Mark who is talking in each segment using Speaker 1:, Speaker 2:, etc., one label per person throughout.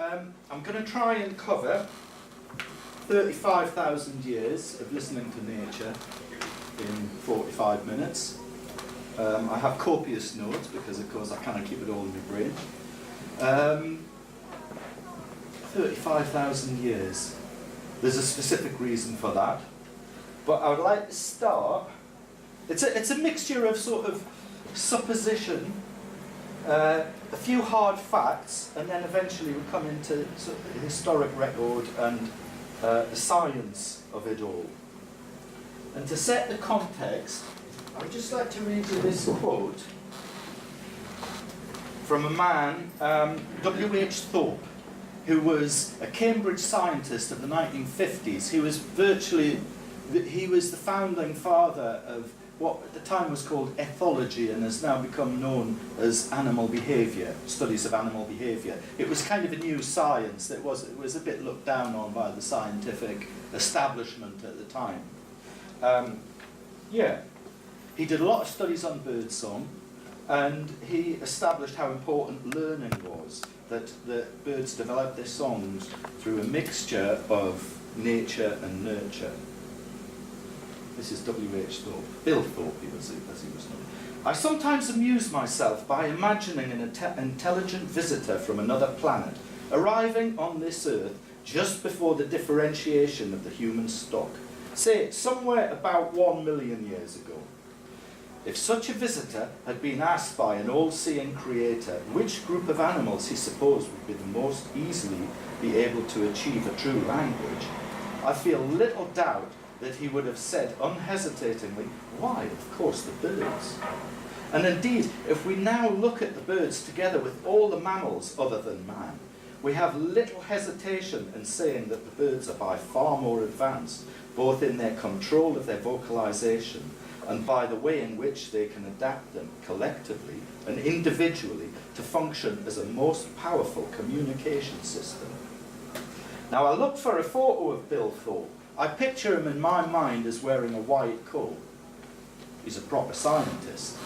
Speaker 1: I'm going to try and cover 35,000 years of listening to nature in 45 minutes. I have copious notes because, of course, I cannot keep it all in my brain. 35,000 years. There's a specific reason for that. But I would like to start. It's a mixture of sort of supposition, a few hard facts, and then eventually we come into sort of the historic record and the science of it all. And to set the context, I would just like to read you this quote from a man, W.H. Thorpe, who was a Cambridge scientist of the 1950s. He was the founding father of what at the time was called ethology and has now become known as animal behaviour, studies of animal behaviour. It was kind of a new science. It was a bit looked down on by the scientific establishment at the time. He did a lot of studies on birdsong, and he established how important learning was, that the birds developed their songs through a mixture of nature and nurture. This is W.H. Thorpe. Bill Thorpe, as he was known. I sometimes amuse myself by imagining an intelligent visitor from another planet arriving on this earth just before the differentiation of the human stock, say somewhere about 1 million years ago. If such a visitor had been asked by an all-seeing creator which group of animals he supposed would be the most easily be able to achieve a true language, I feel little doubt that he would have said unhesitatingly, why, of course, the birds. And indeed, if we now look at the birds together with all the mammals other than man, we have little hesitation in saying that the birds are by far more advanced, both in their control of their vocalization and by the way in which they can adapt them collectively and individually to function as a most powerful communication system. Now, I looked for a photo of Bill Thorpe. I picture him in my mind as wearing a white coat. He's a proper scientist.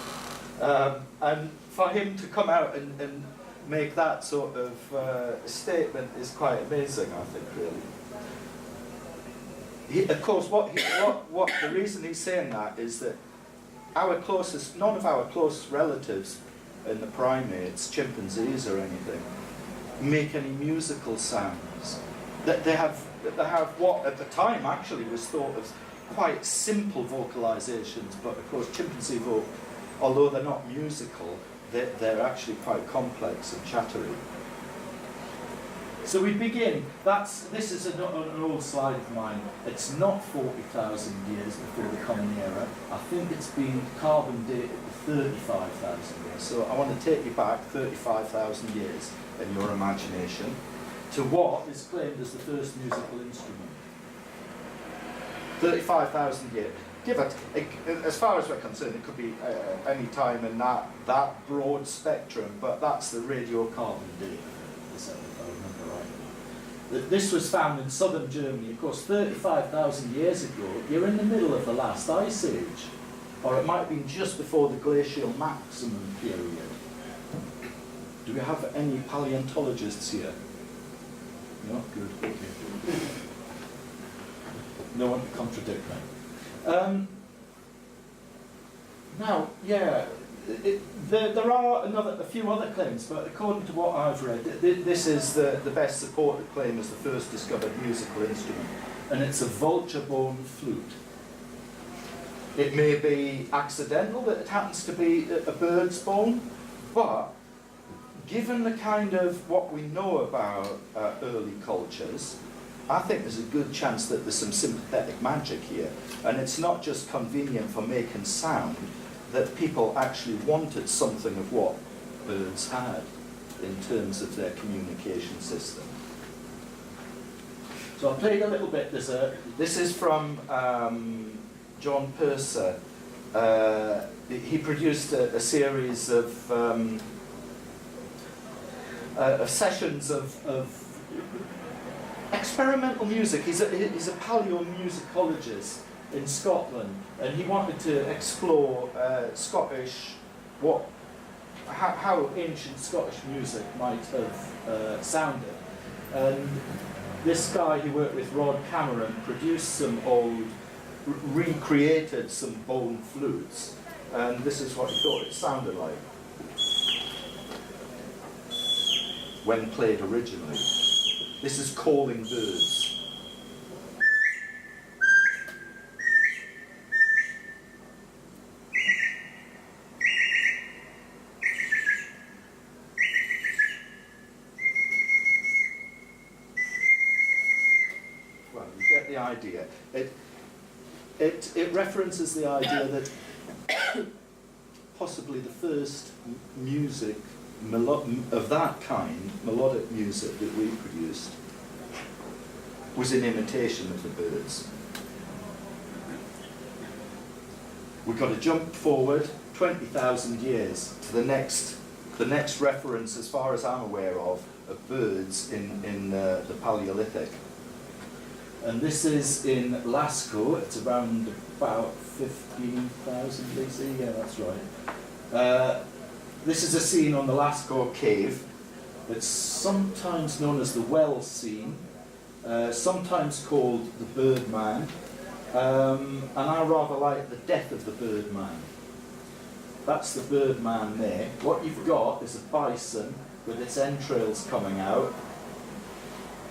Speaker 1: And for him to come out and make that sort of statement is quite amazing, I think, really. Of course, what the reason he's saying that is that none of our closest relatives in the primates, chimpanzees or anything, make any musical sounds. That they have what at the time actually was thought of quite simple vocalizations, but of course chimpanzee vote, although they're not musical, they're actually quite complex and chattery. So we begin. This is an old slide of mine. It's not 40,000 years before the Common Era. I think it's been carbon dated to 35,000 years. So I want to take you back 35,000 years in your imagination to what is claimed as the first musical instrument. 35,000 years. As far as we're concerned, it could be any time in that broad spectrum, but that's the radiocarbon date, if I remember right. This was found in southern Germany. Of course, 35,000 years ago, you're in the middle of the last ice age, or it might have been just before the glacial maximum period. Do we have any paleontologists here? No? Good. Okay. No one can contradict me. Now, yeah, there are a few other claims, but according to what I've read, this is the best supported claim as the first discovered musical instrument, and it's a vulture-bone flute. It may be accidental that it happens to be a bird's bone, but given the kind of what we know about early cultures, I think there's a good chance that there's some sympathetic magic here. And it's not just convenient for making sound, that people actually wanted something of what birds had in terms of their communication system. So I played a little bit. This is from John Purser. He produced a series of sessions of experimental music. He's a paleomusicologist in Scotland, and he wanted to explore Scottish, how ancient Scottish music might have sounded. And this guy who worked with Rod Cameron produced some old, recreated some bone flutes, and this is what he thought it sounded like when played originally. This is calling birds. Well, you get the idea. It references the idea that possibly the first music of that kind, melodic music that we produced, was in imitation of the birds. We've got to jump forward 20,000 years to the next reference, as far as I'm aware of birds in the Paleolithic. And this is in Lascaux. It's around about 15,000 BC. Yeah, that's right. This is a scene on the Lascaux cave. It's sometimes known as the well scene, sometimes called the Birdman, and I rather like the death of the Birdman. That's the Birdman there. What you've got is a bison with its entrails coming out,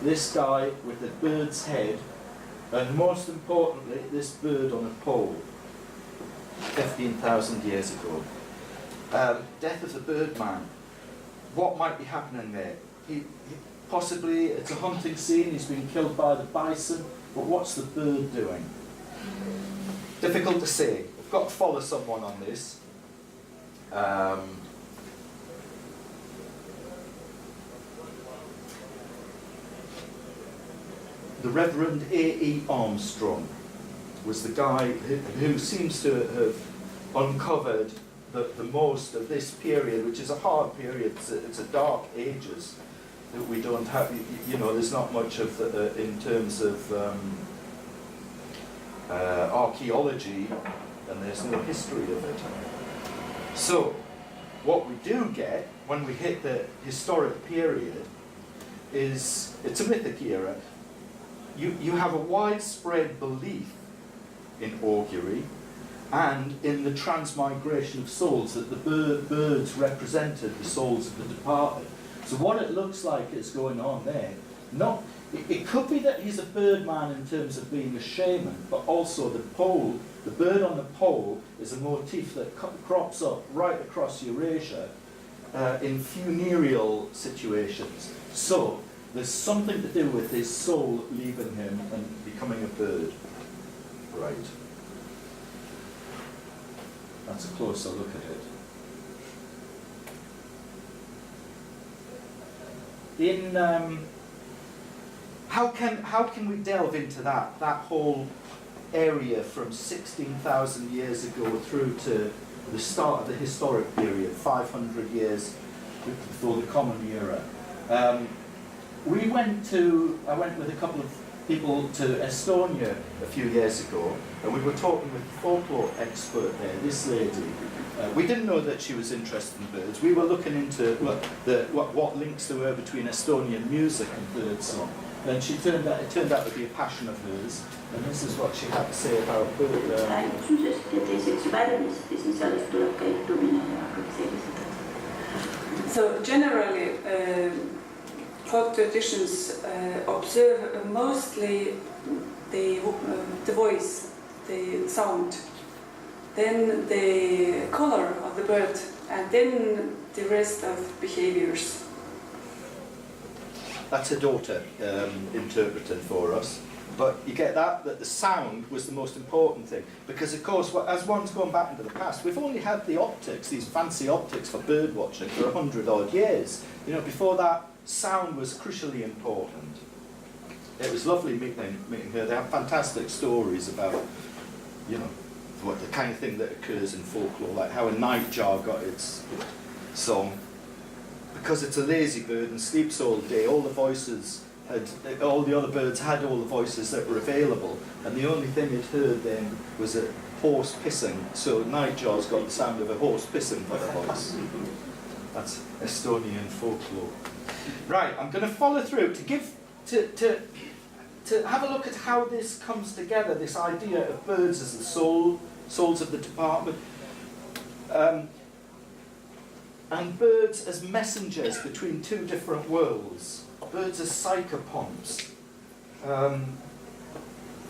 Speaker 1: this guy with the bird's head, and most importantly, this bird on a pole, 15,000 years ago. Death of the Birdman. What might be happening there? Possibly it's a hunting scene, he's been killed by the bison, but what's the bird doing? Difficult to say. We've got to follow someone on this. The Reverend A.E. Armstrong was the guy who seems to have uncovered the most of this period, which is a hard period. It's a dark ages that we don't have. You know, there's not much of in terms of archaeology, and there's no history of it. So, what we do get when we hit the historic period is it's a mythic era. You have a widespread belief in augury and in the transmigration of souls, that the birds represented the souls of the departed. So what it looks like is going on there, it could be that he's a birdman in terms of being a shaman, but also the pole, the bird on the pole, is a motif that crops up right across Eurasia in funereal situations. So there's something to do with his soul leaving him and becoming a bird. Right. That's a closer look at it. In how can we delve into that whole area from 16,000 years ago through to the start of the historic period, 500 years before the Common Era? I went with a couple of people to Estonia a few years ago, and we were talking with the folklore expert there, this lady. We didn't know that she was interested in birds. We were looking into what links there were between Estonian music and birdsong. And it turned out to be a passion of hers, and this is what she had to say about bird.
Speaker 2: So generally, folk traditions observe mostly the voice, the sound, then the color of the bird, and then the rest of behaviors.
Speaker 1: That's her daughter interpreting for us. But you get that the sound was the most important thing. Because, of course, as one's gone back into the past, we've only had the optics, these fancy optics for bird watching for 100-odd years. You know, before that, sound was crucially important. It was lovely meeting her. They have fantastic stories about, you know, what the kind of thing that occurs in folklore, like how a nightjar got its song. Because it's a lazy bird and sleeps all day, all the other birds had all the voices that were available, and the only thing it heard then was a horse pissing. So nightjar's got the sound of a horse pissing for the voice. That's Estonian folklore. Right, I'm going to follow through to have a look at how this comes together, this idea of birds as the souls of the department, and birds as messengers between two different worlds, birds as psychopomps,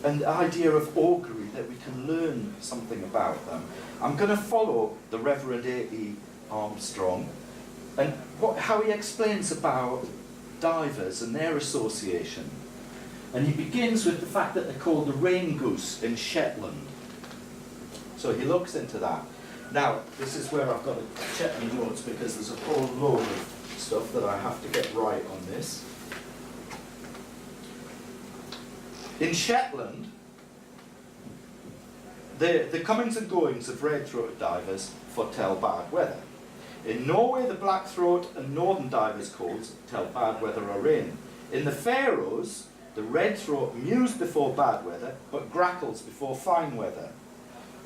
Speaker 1: and the idea of augury, that we can learn something about them. I'm going to follow the Reverend A.E. Armstrong and how he explains about divers and their association. And he begins with the fact that they're called the rain goose in Shetland. So he looks into that. Now, this is where I've got to check my notes because there's a whole load of stuff that I have to get right on this. In Shetland, the comings and goings of red-throated divers foretell bad weather. In Norway, the black-throat and northern divers' calls tell bad weather or rain. In the Faroes, the red-throat mews before bad weather, but grackles before fine weather.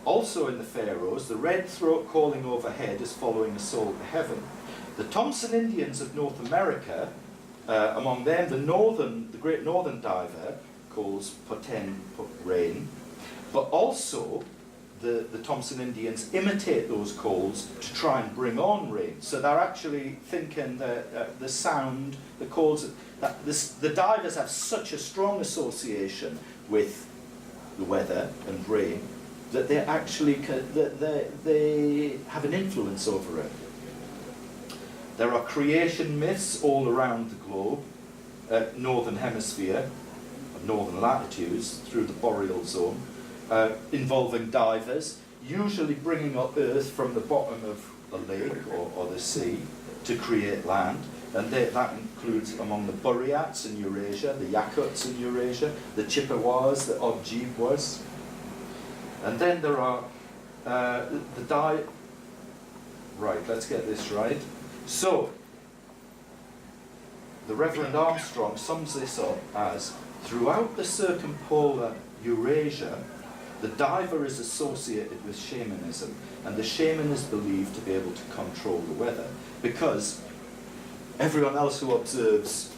Speaker 1: Also in the Faroes, the red-throat calling overhead is following a soul to heaven. The Thompson Indians of North America, among them the great northern diver, calls portend rain, but also the Thompson Indians imitate those calls to try and bring on rain. So they're actually thinking that the sound, the calls, that the divers have such a strong association with the weather and rain that they actually they have an influence over it. There are creation myths all around the globe, northern hemisphere, northern latitudes through the boreal zone, involving divers, usually bringing up earth from the bottom of a lake or the sea to create land. And that includes among the Buryats in Eurasia, the Yakuts in Eurasia, the Chippewas, the Ojibwas. And then there are right, let's get this right. So, the Reverend Armstrong sums this up as, throughout the circumpolar Eurasia, the diver is associated with shamanism, and the shaman is believed to be able to control the weather, because everyone else who observes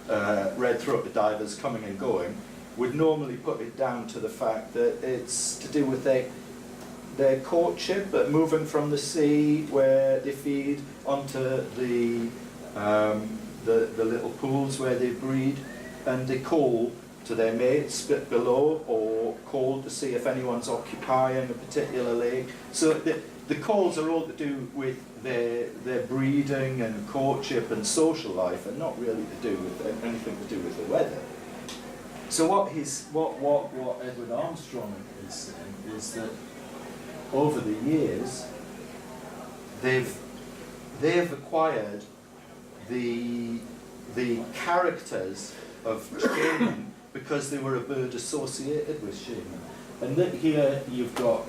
Speaker 1: red-throated divers coming and going would normally put it down to the fact that it's to do with their courtship, but moving from the sea where they feed onto the little pools where they breed, and they call to their mates below, or call to see if anyone's occupying a particular lake. So the calls are all to do with their breeding and courtship and social life, and not really to do with anything to do with the weather. So what Edward Armstrong is saying is that over the years they've acquired the characters of shaman because they were a bird associated with shaman. And here you've got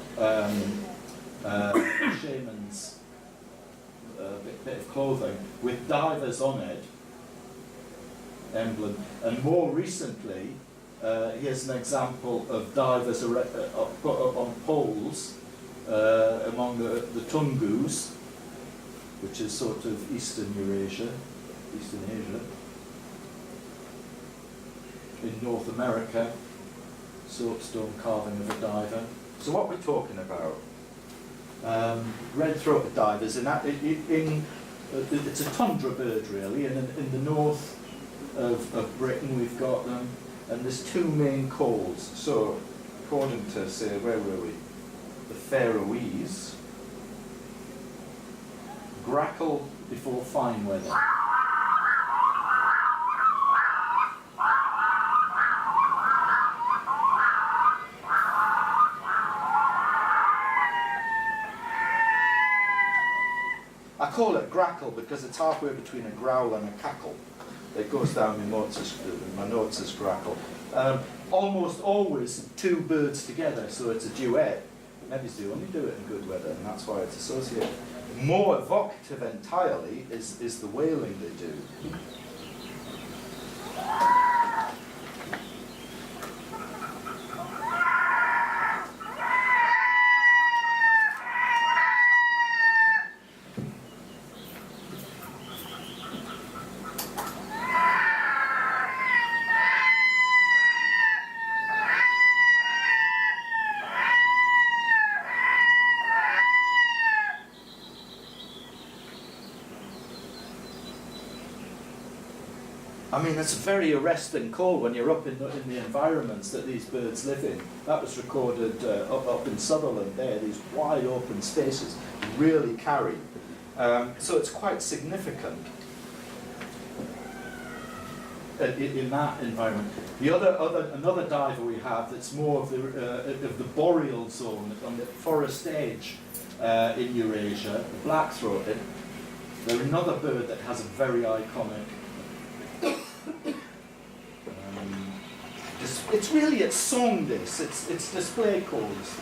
Speaker 1: shaman's bit of clothing with divers on it, emblem. And more recently, here's an example of divers put up on poles among the Tungus, which is sort of Eastern Asia. In North America, soapstone carving of a diver. So what we're talking about, red-throated divers, it's a tundra bird really, and in the north of Britain we've got them, and there's two main calls. So according to, say, where were we? The Faroese, grackle before fine weather. I call it grackle because it's halfway between a growl and a cackle. It goes down in my notes as grackle. Almost always two birds together, so it's a duet. Maybe they only do it in good weather, and that's why it's associated. More evocative entirely is the wailing they do. I mean, it's a very arresting call when you're up in the environments that these birds live in. That was recorded up in Sutherland there, these wide open spaces, really carry. So it's quite significant in that environment. Another diver we have that's more of the boreal zone, on the forest edge in Eurasia, the black-throated. They're another bird that has a very iconic. It's really its song. It's display calls.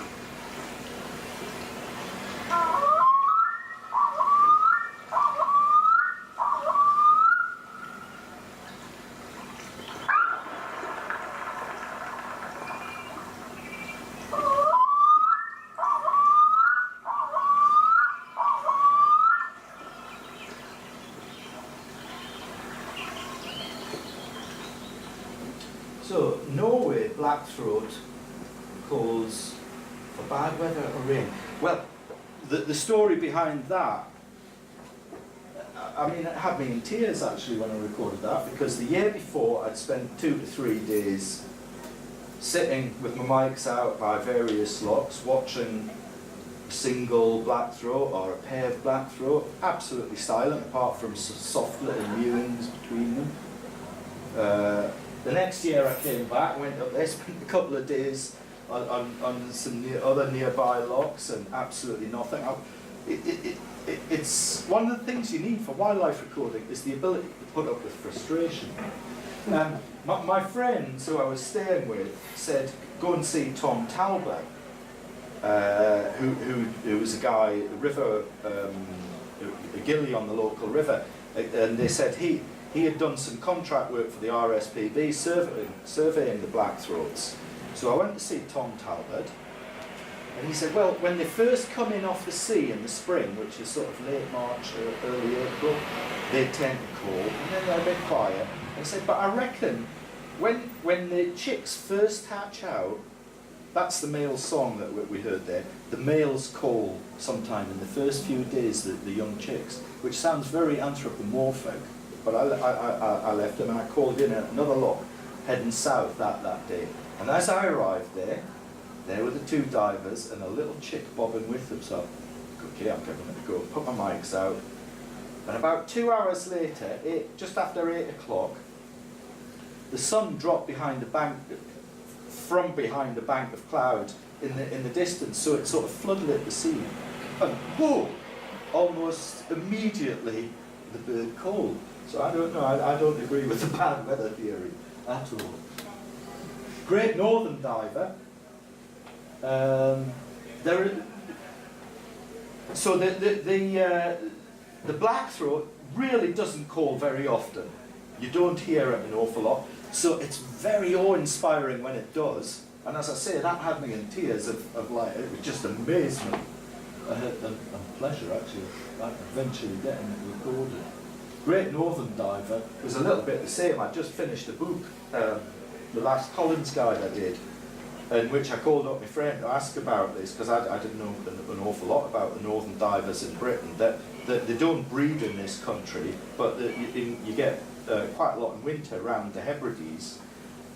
Speaker 1: So, Norway blackthroat calls for bad weather or rain. Well, the story behind that, I mean, it had me in tears actually when I recorded that, because the year before I'd spent 2 to 3 days sitting with my mics out by various locks, watching a single blackthroat or a pair of blackthroat, absolutely silent apart from soft little mewings between them. The next year I came back, went up there, spent a couple of days on some other nearby locks, and absolutely nothing. It's one of the things you need for wildlife recording is the ability to put up with frustration. My friends who I was staying with said, go and see Tom Talbot, who was a guy, a gilly on the local river, and they said he had done some contract work for the RSPB surveying the blackthroats. So I went to see Tom Talbot, and he said, well, when they first come in off the sea in the spring, which is sort of late March or early April, they tend to call, and then they're a bit quiet. And he said, but I reckon when the chicks first hatch out, that's the male song that we heard there. The males call sometime in the first few days, the young chicks, which sounds very anthropomorphic. But I left them and I called in another lock heading south that day. And as I arrived there were the 2 divers and a little chick bobbing with them. So, okay, I'm giving it a go. Put my mics out. And about 2 hours later, just after 8 o'clock, the sun dropped behind the bank, from behind a bank of cloud in the distance, so it sort of floodlit the scene. And whoa! Almost immediately, the bird called. So I don't know, I don't agree with the bad weather theory at all. Great Northern diver. So the blackthroat really doesn't call very often. You don't hear it an awful lot. So it's very awe-inspiring when it does. And as I say, that had me in tears of like, it was just amazement and pleasure actually, like eventually getting it recorded. Great Northern diver was a little bit the same. I just finished a book, the last Collins guide I did, in which I called up my friend to ask about this, because I didn't know an awful lot about the northern divers in Britain. That they don't breed in this country, but you get quite a lot in winter around the Hebrides.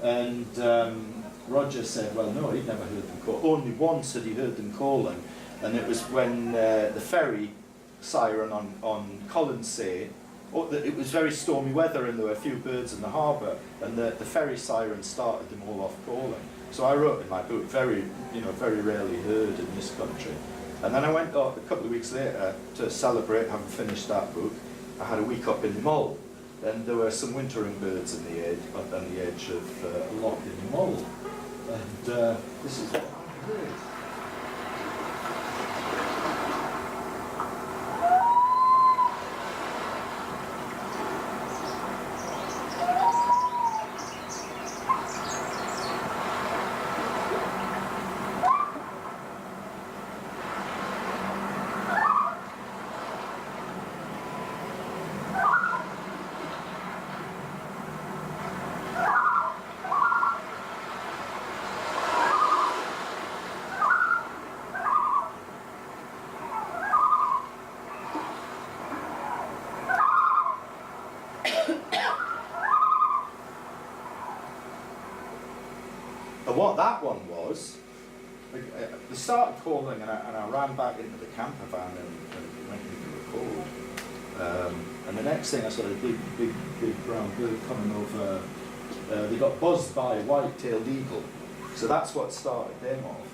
Speaker 1: And Roger said, well, no, he'd never heard them call. Only once had he heard them calling, and it was when the ferry siren on Colonsay. It was very stormy weather and there were a few birds in the harbour, and the ferry siren started them all off calling. So I wrote in my book, very rarely heard in this country. And then I went up a couple of weeks later to celebrate having finished that book. I had a week up in Mull, and there were some wintering birds on the edge of a loch in Mull. And this is what I heard. And what that one was, they started calling, and I ran back into the camper van and went into the record. And the next thing I saw a big brown bird coming over. They got buzzed by a white-tailed eagle. So that's what started them off.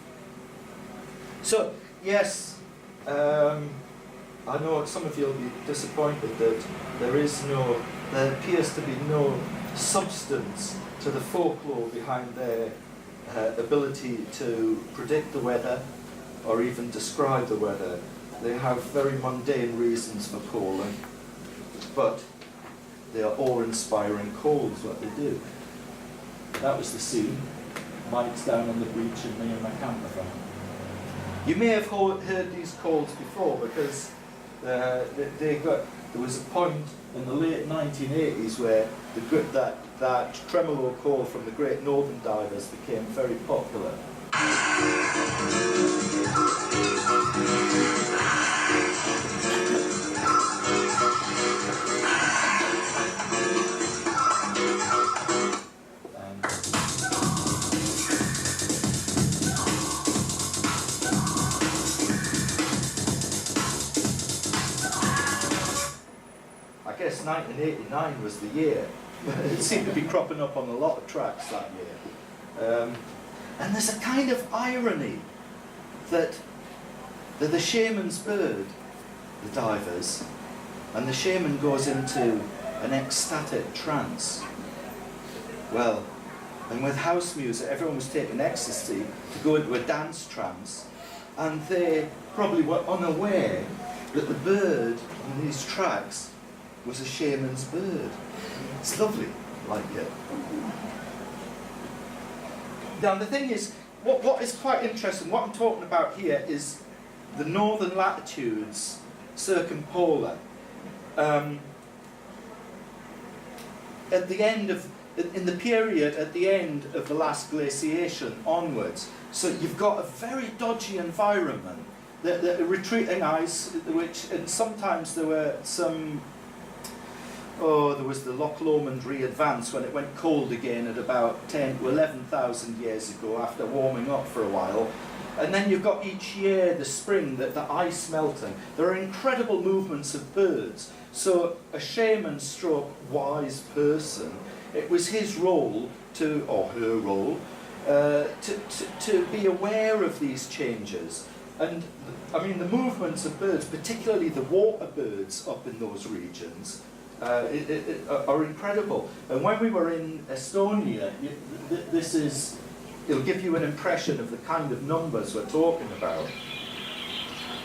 Speaker 1: So, yes, I know some of you will be disappointed that there appears to be no substance to the folklore behind their ability to predict the weather or even describe the weather. They have very mundane reasons for calling, but they are awe-inspiring calls, what they do. That was the scene. Mike's down on the beach and me and my camper van. You may have heard these calls before because there was a point in the late 1980s where that tremolo call from the Great Northern Divers became very popular. I guess 1989 was the year. It seemed to be cropping up on a lot of tracks that year. And there's a kind of irony that the shaman's bird, the divers, and the shaman goes into an ecstatic trance. Well, and with house music, everyone was taking ecstasy to go into a dance trance, and they probably were unaware that the bird on these tracks was a shaman's bird. It's lovely, like it. Now the thing is, what is quite interesting, what I'm talking about here is the northern latitudes, circumpolar. At the end of, in the period at the end of the last glaciation onwards, so you've got a very dodgy environment. The retreating ice, which, and sometimes there were some. Oh, there was the Loch Lomond re-advance when it went cold again at about 10 to 11,000 years ago after warming up for a while. And then you've got each year, the spring, the ice melting. There are incredible movements of birds. So a shaman stroke wise person, it was his role to, or her role, to be aware of these changes. And I mean, the movements of birds, particularly the water birds up in those regions, are incredible. And when we were in Estonia, it'll give you an impression of the kind of numbers we're talking about.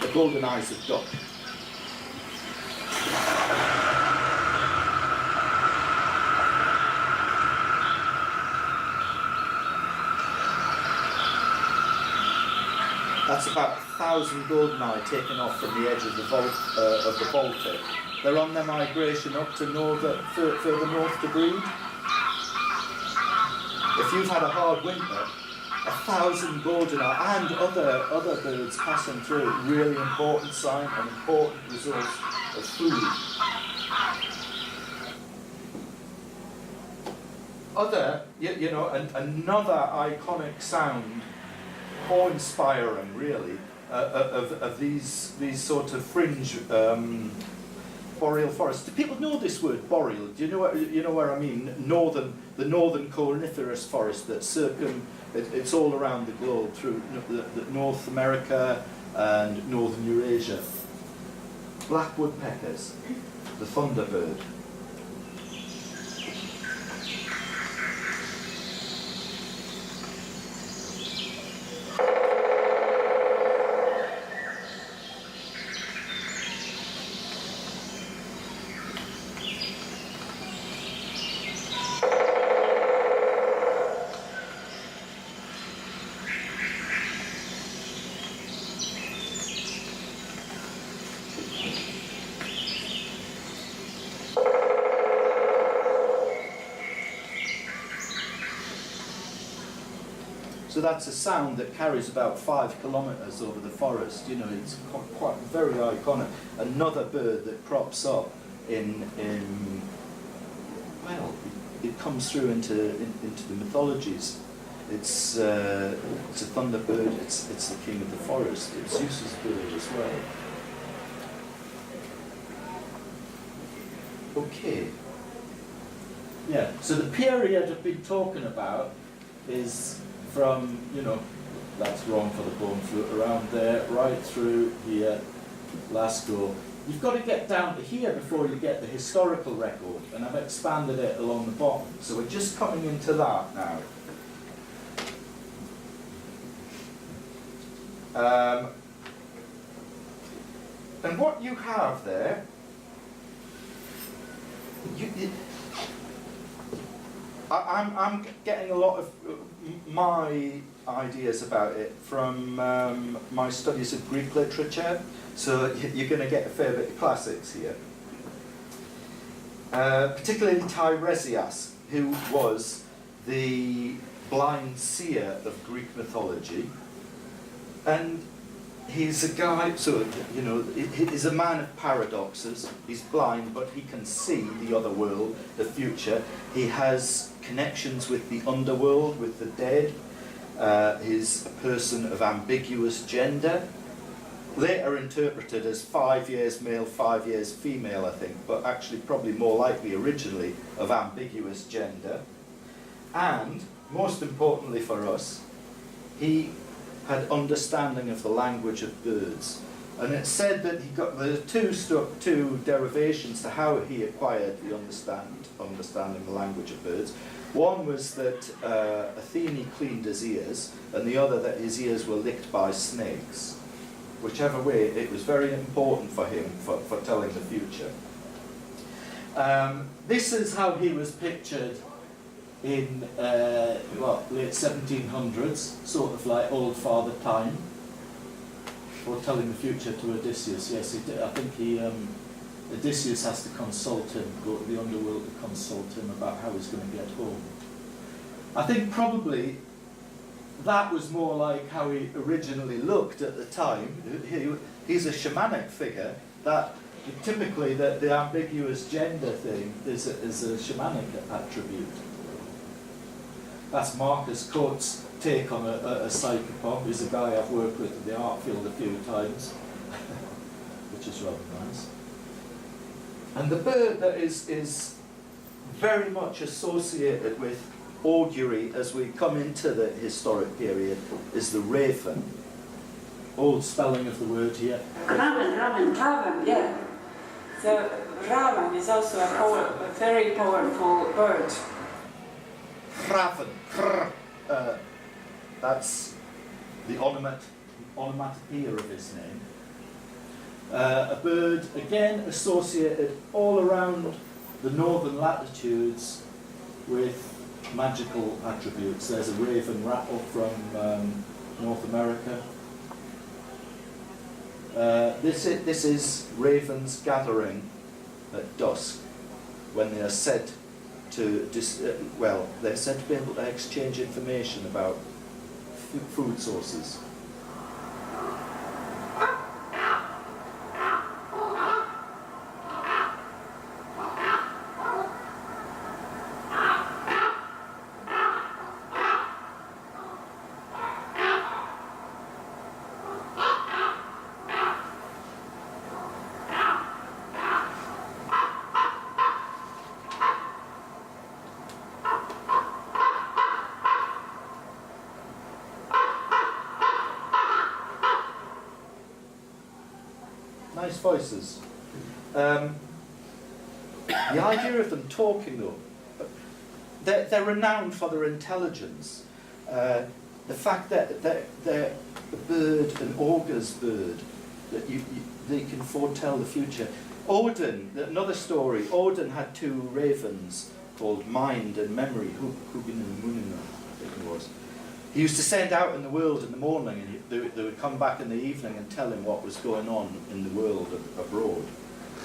Speaker 1: The golden eyes of duck. That's about 1,000 goldeneye taken off from the edge of the Baltic. They're on their migration up to further north to breed. If you've had a hard winter, 1,000 goldeneye and other birds passing through, really important sign, an important resource of food. Another iconic sound, awe-inspiring really, of these sort of fringe boreal forests. Do people know this word, boreal? Do you know where I mean? The northern coniferous forest that it's all around the globe through North America and northern Eurasia. Black woodpeckers, the thunderbird. So that's a sound that carries about 5 kilometres over the forest. You know, it's quite very iconic. Another bird that crops up well, it comes through into the mythologies. It's a thunderbird. It's the king of the forest. It's Zeus's bird as well. Okay. Yeah. So the period I've been talking about is from, you know, that's wrong for the bone flute, around there, right through here, Lascaux. You've got to get down to here before you get the historical record, and I've expanded it along the bottom. So we're just coming into that now. And what you have there, I'm getting a lot of my ideas about it from my studies of Greek literature, so you're going to get a fair bit of classics here. Particularly Tiresias, who was the blind seer of Greek mythology. And he's a guy, so, you know, he's a man of paradoxes. He's blind, but he can see the other world, the future. He has connections with the underworld, with the dead. He's a person of ambiguous gender, later interpreted as 5 years male, 5 years female, I think, but actually probably more likely originally of ambiguous gender. And, most importantly for us, he had understanding of the language of birds. And it's said that he got the two derivations to how he acquired the understanding the language of birds. One was that Athene cleaned his ears, and the other that his ears were licked by snakes. Whichever way, it was very important for him for telling the future. This is how he was pictured in late 1700s, sort of like old Father Time, or telling the future to Odysseus. Yes, he did. I think Odysseus has to consult him, go to the underworld to consult him about how he's going to get home. I think probably that was more like how he originally looked at the time. He's a shamanic figure. That typically the ambiguous gender thing is a shamanic attribute. That's Marcus Coates' take on a psychopomp. He's a guy I've worked with in the art field a few times, which is rather nice. And the bird that is very much associated with augury as we come into the historic period is the raven. Old spelling of the word here.
Speaker 2: Raven, yeah. The raven is also a very powerful bird.
Speaker 1: Raven, that's the onomatopoeia of his name. A bird, again, associated all around the northern latitudes with magical attributes. There's a raven rattle from North America. This is ravens gathering at dusk when they are said to they're said to be able to exchange information about food sources. Nice voices. The idea of them talking, though, they're renowned for their intelligence. The fact that they're a bird, an augur's bird, that they can foretell the future. Odin, another story, Odin had two ravens called Mind and Memory, Hugin and Munina, I think it was. He used to send out in the world in the morning, and they would come back in the evening and tell him what was going on in the world abroad.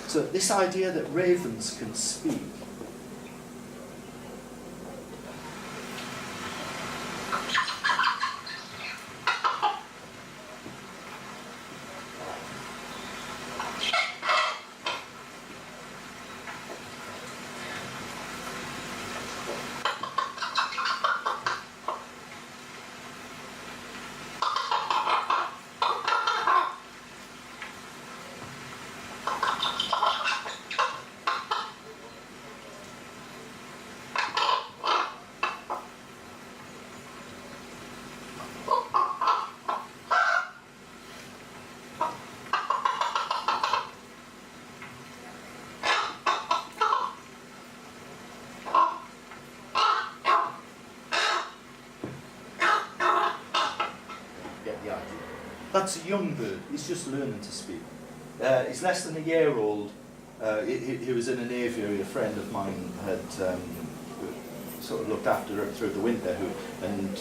Speaker 1: So this idea that ravens can speak. That's a young bird. He's just learning to speak. He's less than a year old. He was in an aviary. A friend of mine had sort of looked after him through the winter, and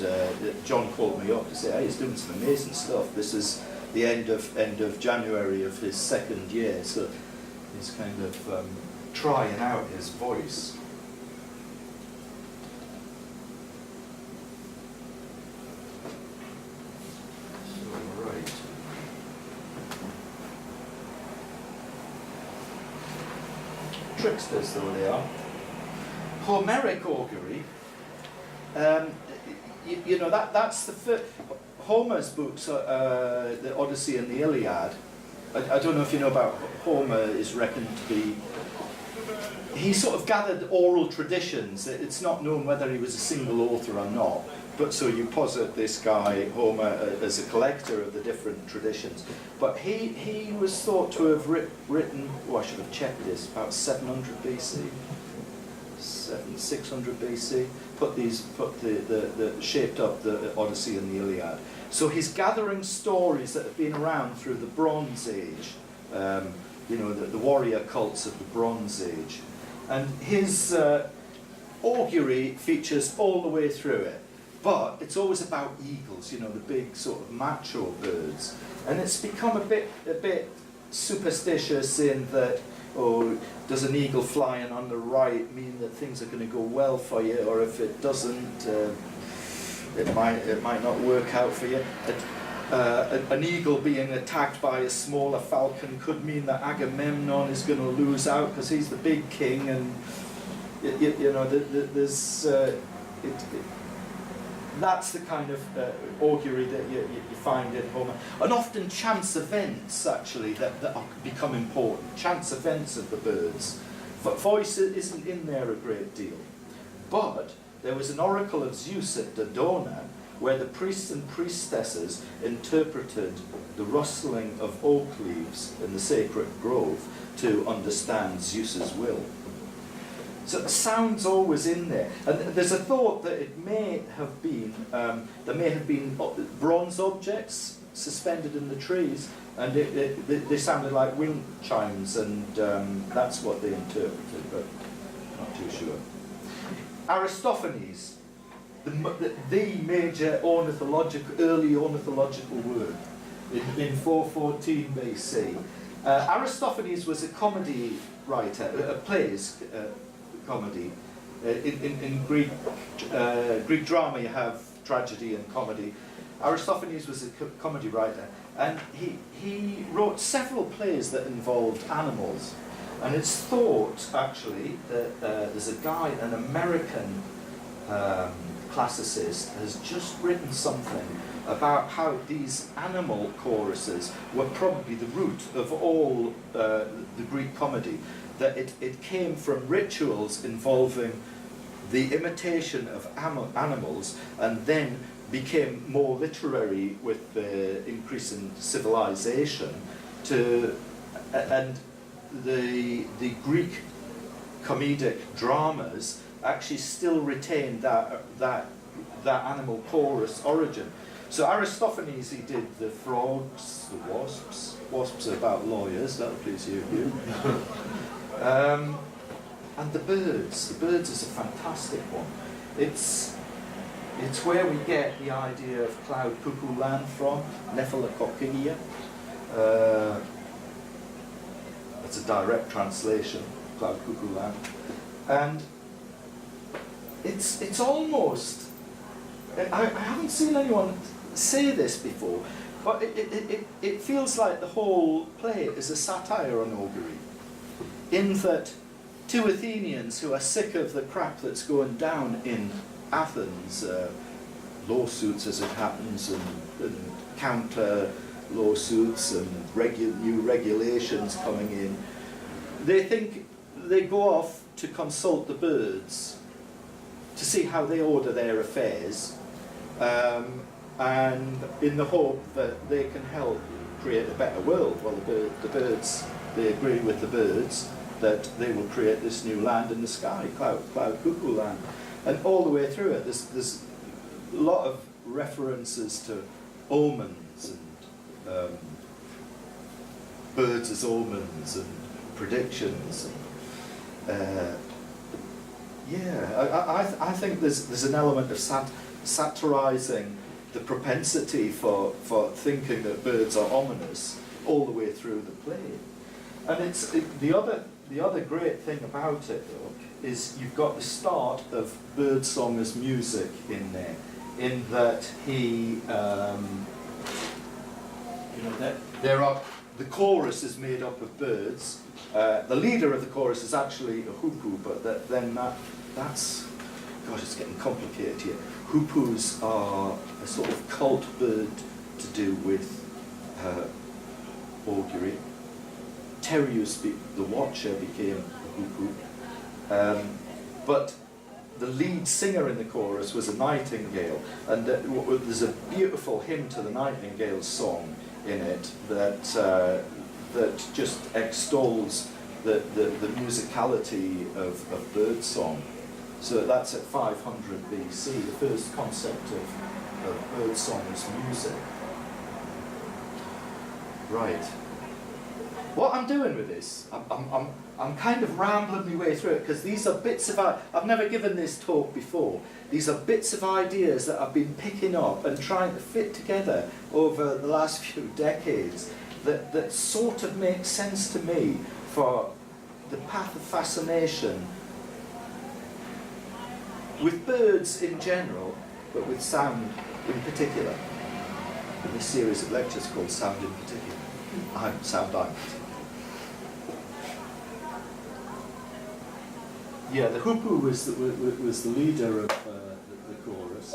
Speaker 1: John called me up to say, hey, he's doing some amazing stuff. This is the end of January of his second year, so he's kind of trying out his voice. So, right. Tricksters though they are. Homeric augury, you know, that's the first. Homer's books, the Odyssey and the Iliad. I don't know if you know about Homer. Is reckoned to be. He sort of gathered oral traditions. It's not known whether he was a single author or not. But so you posit this guy Homer as a collector of the different traditions. But he was thought to have written. Oh, I should have checked this. About 700 BC. 600 BC, shaped up the Odyssey and the Iliad. So he's gathering stories that have been around through the Bronze Age, you know, the warrior cults of the Bronze Age. And his augury features all the way through it. But it's always about eagles, you know, the big sort of macho birds. And it's become a bit superstitious in that, or does an eagle flying on the right mean that things are going to go well for you, or if it doesn't, it might not work out for you. An eagle being attacked by a smaller falcon could mean that Agamemnon is going to lose out because he's the big king, and you know, there's that's the kind of augury that you find in Homer. And often chance events, actually, that become important. Chance events of the birds. But voice isn't in there a great deal. But there was an oracle of Zeus at Dodona, where the priests and priestesses interpreted the rustling of oak leaves in the sacred grove to understand Zeus's will. So the sound's always in there. And there's a thought that it may have been, there may have been bronze objects suspended in the trees, and they sounded like wind chimes, and that's what they interpreted, but not too sure. Aristophanes, the major early ornithological work, in 414 BC. Aristophanes was a comedy writer, plays, comedy. In Greek drama you have tragedy and comedy. Aristophanes was a comedy writer, and he wrote several plays that involved animals. And it's thought, actually, that there's a guy, an American classicist, has just written something about how these animal choruses were probably the root of all the Greek comedy. That it came from rituals involving the imitation of animals, and then became more literary with the increase in civilization. And the Greek comedic dramas actually still retain that animal chorus origin. So Aristophanes, he did the frogs, the wasps. Wasps are about lawyers, that'll please you. And the birds. The birds is a fantastic one. It's where we get the idea of cloud cuckoo land from, Nephelococcygia. It's a direct translation, cloud cuckoo land. And it's almost, I haven't seen anyone say this before, but it feels like the whole play is a satire on augury, in that two Athenians who are sick of the crap that's going down in Athens, lawsuits as it happens, and counter lawsuits and new regulations coming in, they go off to consult the birds to see how they order their affairs, and in the hope that they can help create a better world. Well, the birds, they agree with the birds that they will create this new land in the sky, cloud cuckoo land. And all the way through it, there's a lot of references to omens and birds as omens and predictions. I think there's an element of satirizing the propensity for thinking that birds are ominous all the way through the play. And it's the other great thing about it, though, is you've got the start of birdsong as music in there, in that he, the chorus is made up of birds. The leader of the chorus is actually a hoopoe, but that's, gosh, it's getting complicated here. Hoopoes are a sort of cult bird to do with Augury. Tiresias, the watcher, became a hoopoe. But the lead singer in the chorus was a nightingale, and there's a beautiful hymn to the nightingale's song in it that just extols the musicality of birdsong. So that's at 500 BC, the first concept of birdsong as music. Right. What I'm doing with this, I'm kind of rambling my way through it, because these are bits of, I've never given this talk before. These are bits of ideas that I've been picking up and trying to fit together over the last few decades that sort of make sense to me for the path of fascination with birds in general, but with sound in particular. And this series of lectures called Sound in Particular. I'm Sound I'm. Yeah, the hoopoe was the leader of the chorus.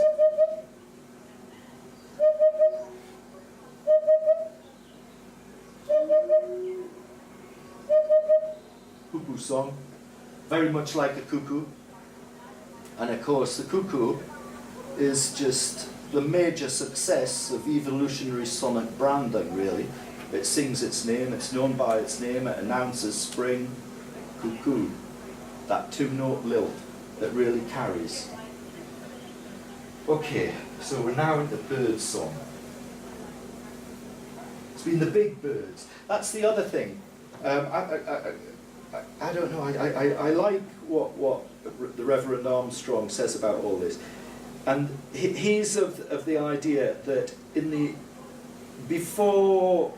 Speaker 1: Hoopoe song, very much like a cuckoo. And of course, the cuckoo is just the major success of evolutionary sonic branding, really. It sings its name, it's known by its name, it announces spring, cuckoo. That two-note lilt that really carries. Okay, so we're now into bird song. It's been the big birds. That's the other thing. I don't know, I like what the Reverend Armstrong says about all this. And he's of the idea that before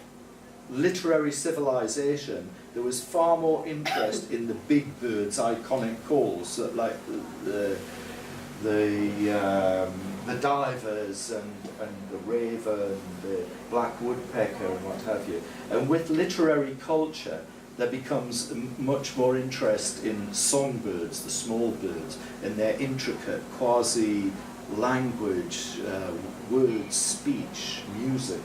Speaker 1: literary civilization, there was far more interest in the big birds' iconic calls, like the divers and the raven, the black woodpecker and what have you. And with literary culture, there becomes much more interest in songbirds, the small birds, and their intricate quasi-language, words, speech, music.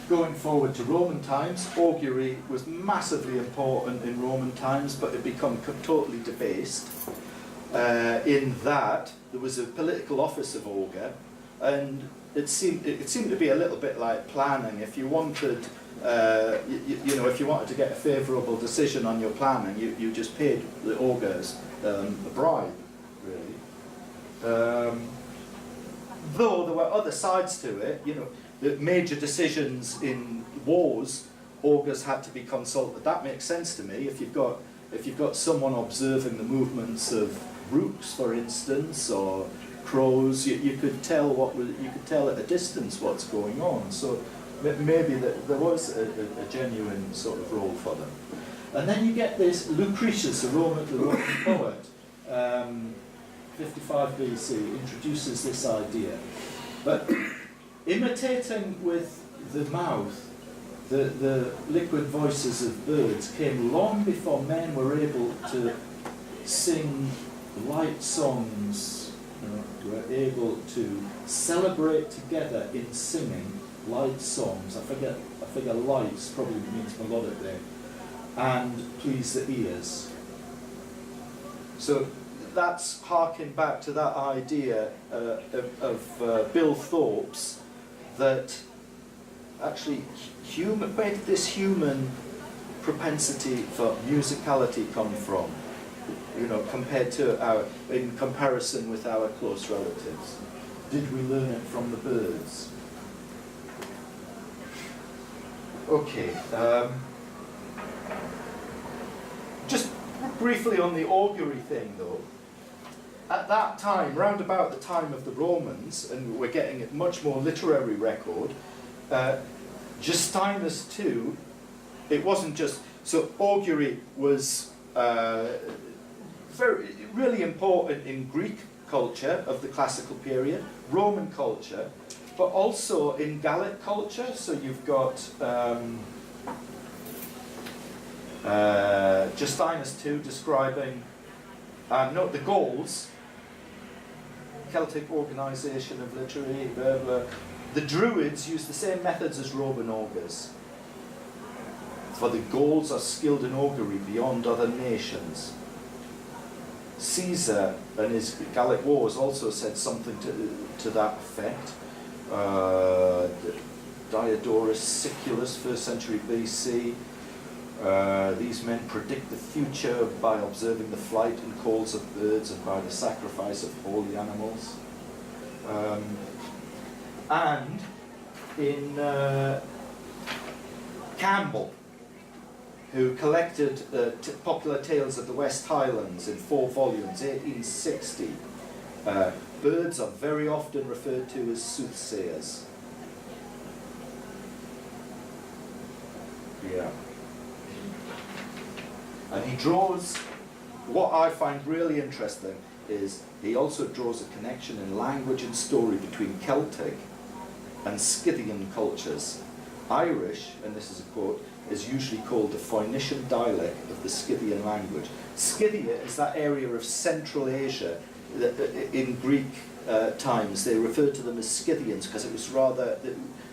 Speaker 1: Going forward to Roman times, augury was massively important in Roman times, but it became totally debased in that there was a political office of augur, and it seemed to be a little bit like planning. If you wanted, if you wanted to get a favourable decision on your planning, you just paid the augurs a bribe, really. Though there were other sides to it, the major decisions in wars, augurs had to be consulted. That makes sense to me. If you've got someone observing the movements of rooks, for instance, or crows, you could tell at a distance what's going on. So maybe there was a genuine sort of role for them. And then you get this Lucretius, the Roman poet, 55 BC, introduces this idea. But imitating with the mouth the liquid voices of birds came long before men were able to sing light songs, were able to celebrate together in singing light songs. I figure lights probably means melodic there, and please the ears. So that's harking back to that idea of Bill Thorpe's, that actually where did this human propensity for musicality come from? Compared to in comparison with our close relatives. did we learn it from the birds? Okay. Just briefly on the augury thing, though. At that time, round about the time of the Romans, and we're getting a much more literary record, Justinus too, it wasn't just, so augury was really important in Greek culture of the classical period, Roman culture, but also in Gallic culture. So you've got Justinus too describing, the Gauls, Celtic organisation of literary, blah, blah. The Druids used the same methods as Roman augurs. For the Gauls are skilled in augury beyond other nations. Caesar and his Gallic Wars also said something to that effect. Diodorus Siculus, 1st century BC. These men predict the future by observing the flight and calls of birds and by the sacrifice of holy animals. And in Campbell, who collected popular tales of the West Highlands in 4 volumes, 1860, birds are very often referred to as soothsayers. Yeah. And he draws, what I find really interesting is he also draws a connection in language and story between Celtic and Scythian cultures. Irish, and this is a quote, is usually called the Phoenician dialect of the Scythian language. Scythia is that area of Central Asia that, in Greek times, they referred to them as Scythians because it was rather,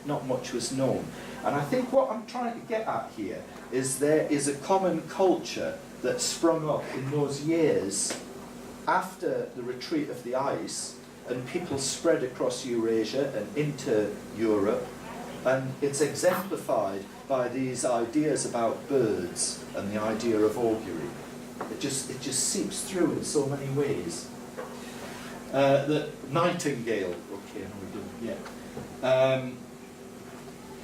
Speaker 1: not much was known. And I think what I'm trying to get at here is there is a common culture that sprung up in those years after the retreat of the ice, and people spread across Eurasia and into Europe, and it's exemplified by these ideas about birds and the idea of augury. It just seeps through in so many ways. The nightingale, okay, no, we didn't yet.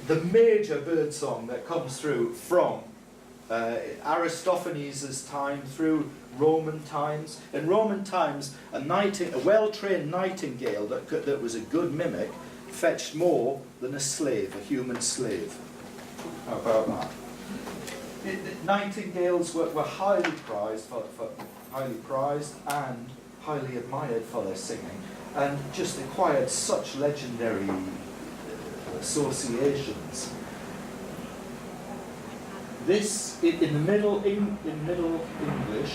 Speaker 1: The major bird song that comes through from Aristophanes' time through Roman times. In Roman times, a well-trained nightingale that was a good mimic fetched more than a slave, a human slave. How about that? Nightingales were highly prized, highly prized and highly admired for their singing, and just acquired such legendary associations. This, in the Middle English,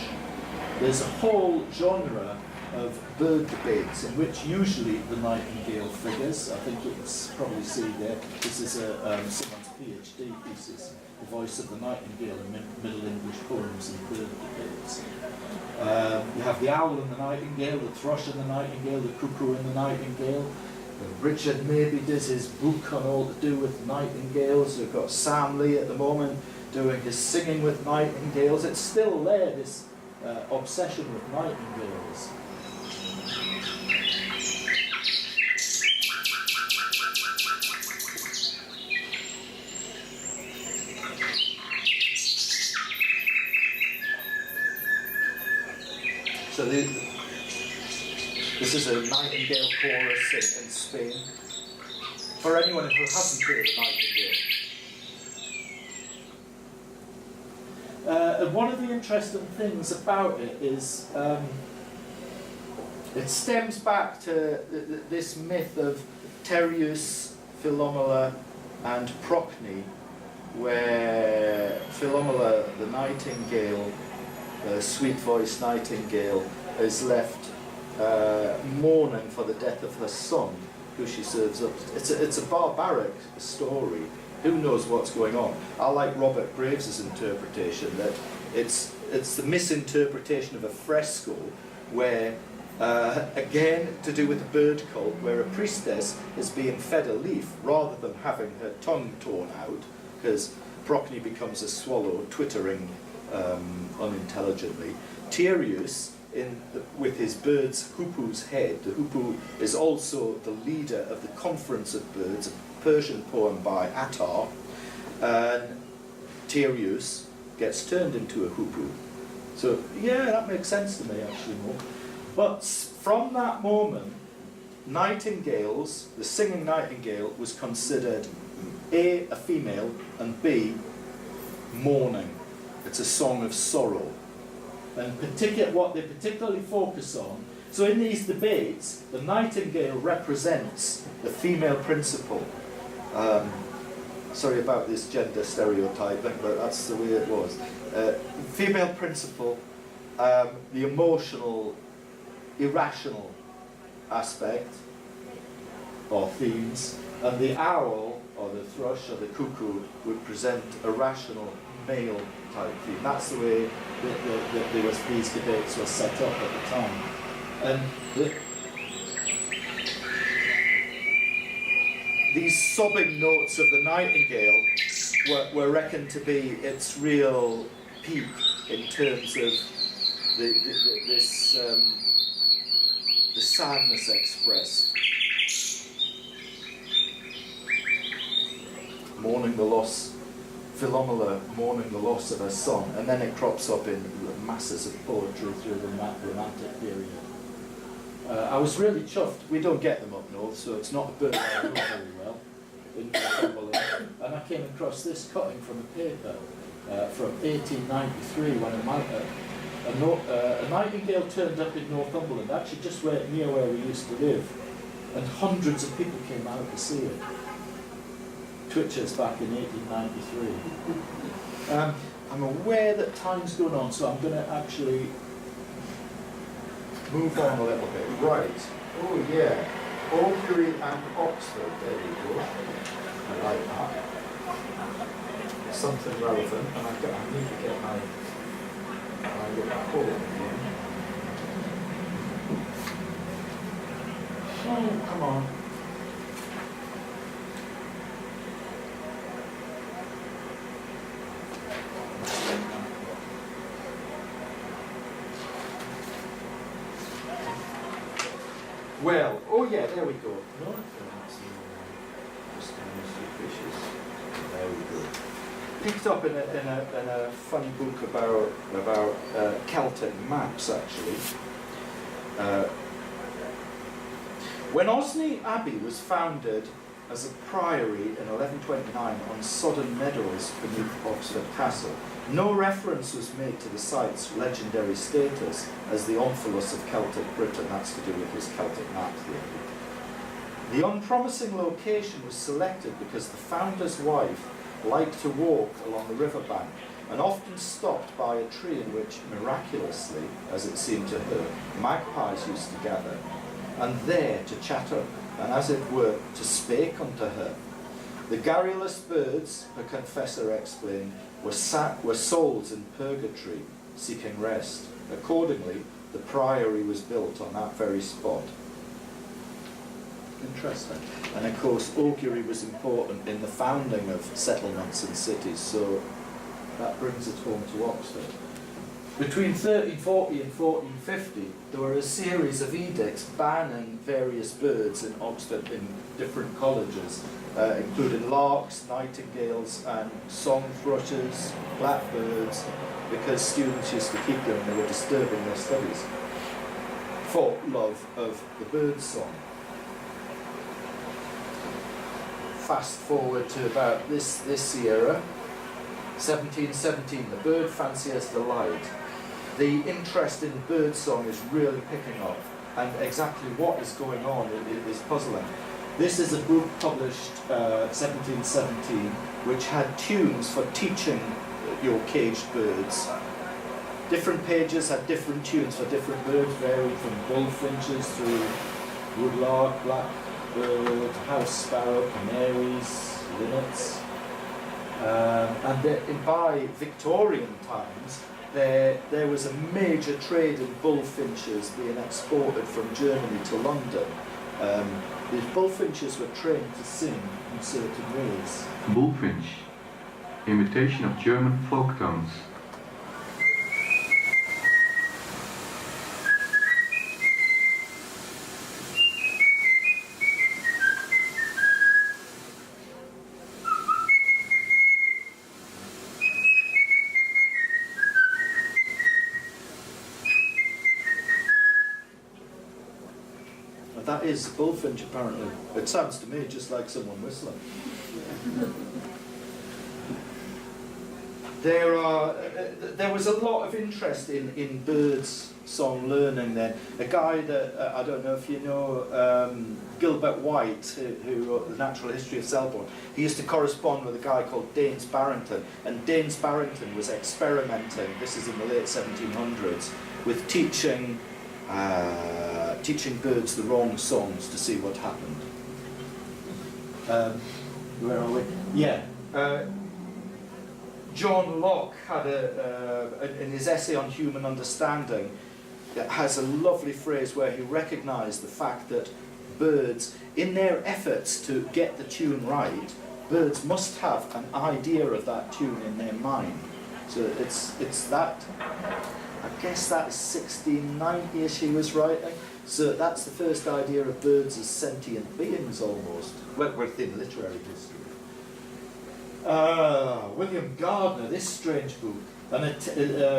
Speaker 1: there's a whole genre of bird debates in which usually the nightingale figures. I think you can probably see there, this is someone's PhD thesis, the voice of the nightingale in Middle English poems and bird debates. You have the owl and the nightingale, the thrush and the nightingale, the cuckoo and the nightingale. Richard maybe did his book on all to do with nightingales. We've got Sam Lee at the moment doing his singing with nightingales. It's still there, this obsession with nightingales. So this is a nightingale chorus in Spain. For anyone who hasn't heard a nightingale. One of the interesting things about it is it stems back to this myth of Tiresias, Philomela, and Procne, where Philomela, the nightingale, sweet-voiced nightingale, is left mourning for the death of her son, who she serves up. It's a barbaric story. Who knows what's going on? I like Robert Graves's interpretation that it's the misinterpretation of a fresco where, again, to do with the bird cult, where a priestess is being fed a leaf rather than having her tongue torn out, because Procne becomes a swallow twittering unintelligently. Tiresias with his bird's hoopoe's head. The hoopoe is also the leader of the Conference of Birds, a Persian poem by Attar, and Tiresias gets turned into a hoopoe. So yeah, that makes sense to me actually more. But from that moment, nightingales, the singing nightingale, was considered A, a female, and B, mourning. It's a song of sorrow. And what they particularly focus on, so in these debates, the nightingale represents the female principle. Sorry about this gender stereotyping, but that's the way it was. Female principle, the emotional, irrational aspect, or themes, and the owl, or the thrush, or the cuckoo, would present a rational, male type theme. That's the way these debates were set up at the time. And these sobbing notes of the nightingale were reckoned to be its real peak in terms of the sadness expressed. Mourning the loss, Philomela mourning the loss of her son, and then it crops up in masses of poetry through the Romantic period. I was really chuffed. We don't get them up north, so it's not a bird I know very well in Northumberland. And I came across this cutting from a paper from 1893 when a nightingale turned up in Northumberland, actually just near where we used to live, and hundreds of people came out to see it. Twitchers back in 1893. I'm aware that time's going on, so I'm going to actually move on a little bit. Right. Oh yeah. Augury and Oxford. There we go. I like that. Something relevant, and I need to get my poem again. Oh, come on. Well, oh yeah, there we go. No, there we go. Picked up in a funny book about Celtic maps actually. When Osney Abbey was founded as a priory in 1129 on sodden meadows beneath Oxford Castle, no reference was made to the site's legendary status as the Omphalos of Celtic Britain. That's to do with his Celtic map theory. The unpromising location was selected because the founder's wife liked to walk along the riverbank and often stopped by a tree in which, miraculously, as it seemed to her, magpies used to gather, and there to chatter, and as it were, to spake unto her. The garrulous birds, her confessor explained, were souls in purgatory, seeking rest. Accordingly, the priory was built on that very spot. Interesting. And of course, augury was important in the founding of settlements and cities, so that brings it home to Oxford. Between 1340 and 1450, there were a series of edicts banning various birds in Oxford in different colleges, including larks, nightingales, and song thrushes, blackbirds, because students used to keep them and they were disturbing their studies for love of the bird song. Fast forward to about this era, 1717, the bird fancier's delight. The interest in bird song is really picking up, and exactly what is going on is puzzling. This is a book published 1717, which had tunes for teaching your caged birds. Different pages had different tunes for different birds, varied from bullfinches through woodlark, blackbird, house sparrow, canaries, linnets. And by Victorian times, there was a major trade in bullfinches being exported from Germany to London. These bullfinches were trained to sing in certain ways.
Speaker 3: Bullfinch, imitation of German folk tones.
Speaker 1: that is a bullfinch apparently. It sounds to me just like someone whistling. There was a lot of interest in birds song learning then. A guy that, I don't know if you know, Gilbert White, who wrote The Natural History of Selborne, he used to correspond with a guy called Daines Barrington, and Daines Barrington was experimenting, this is in the late 1700s, with teaching birds the wrong songs to see what happened. Where are we? Yeah. John Locke had in his essay on human understanding, has a lovely phrase where he recognised the fact that birds, in their efforts to get the tune right, birds must have an idea of that tune in their mind. So it's that, I guess that is 1690-ish he was writing. So that's the first idea of birds as sentient beings almost, within literary history. William Gardner, this strange book, and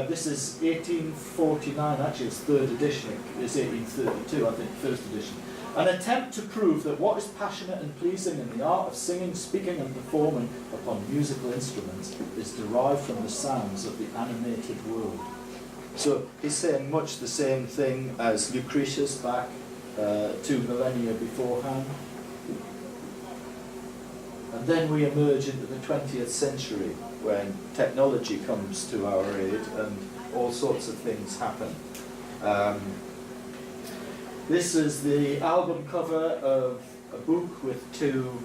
Speaker 1: this is 1849, actually it's third edition, it's 1832 I think, first edition. An attempt to prove that what is passionate and pleasing in the art of singing, speaking and performing upon musical instruments is derived from the sounds of the animated world. So he's saying much the same thing as Lucretius back 2 millennia beforehand. And then we emerge into the 20th century when technology comes to our aid and all sorts of things happen. This is the album cover of a book with 2